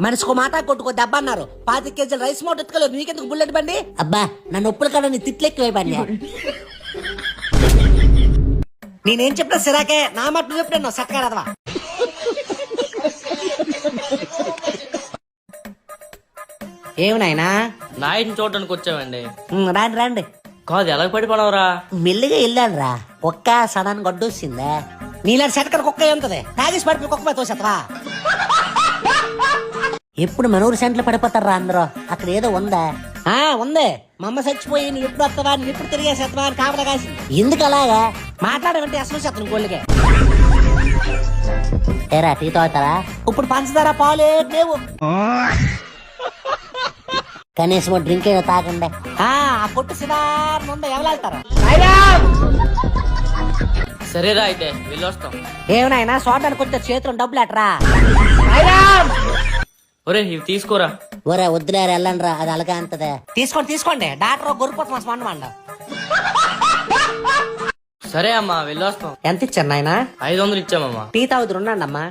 మనిషికో మాట కొట్టుకో దెబ్బ అన్నారు. 25 కేజీల రైస్ మూట ఎత్తుకోలేదు, నీకెందుకు బుల్లెట్ బండి? అబ్బా నా నొప్పుల కాడ నీ తిట్లెక్కి బండి. నేనేం చెప్పినా సిరాకే, నా మాట నువ్వు ఎప్పుడన్నా సత్కారదవా. ఏమినాయనా నాయుడిని చూడడానికి వచ్చామండి. రాండి రండి. కాదు ఎలా పడిపోవరా? మెల్లిగా వెళ్ళాను రా, ఒక్క సడన్ గడ్డొచ్చిందే. నీలాంటి సెటకర్ కుక్క ఉంటది, తాగేసి పడిపోయి కుక్క తోసేతవా. ఎప్పుడు మనూరు సెంట్లు పడిపోతారా అందరూ? అక్కడ ఏదో ఉందా? ఉంది. మా అమ్మ చచ్చిపోయి నువ్వు ఎప్పుడు వస్తావా, నువ్వు ఎప్పుడు తిరిగేసేస్తావా అని కాపలా కాసి. ఎందుకు అలాగా మాట్లాడమంటే అసలు చేస్తాను గోళ్ళకే. ఏరా టీ తాగుతారా? ఇప్పుడు పంచదార పాలు లేవు, కనీసం డ్రింక్ ఏదో తాగండి. ఆ పొట్టు సిదార్ ముందు ఎవరు సరేరా అయితే వెళ్ళొస్తాం. ఏమనైనా చూడడానికి వచ్చే చేతులు డబ్బులు అట్రా. ఒరే ఇవి తీసుకోరా. ఒరే వద్దులేరు వెళ్ళండి రా, అది అలాగే అంతదే. తీసుకోండి డాక్టర్ గొర్రెపోతు మా స్మండ. సరే అమ్మా వెళ్ళొస్తాం. ఎంత ఇచ్చారు నాయన? 500 ఇచ్చామమ్మా. టీ తాగుతురు ఉండండి అమ్మా.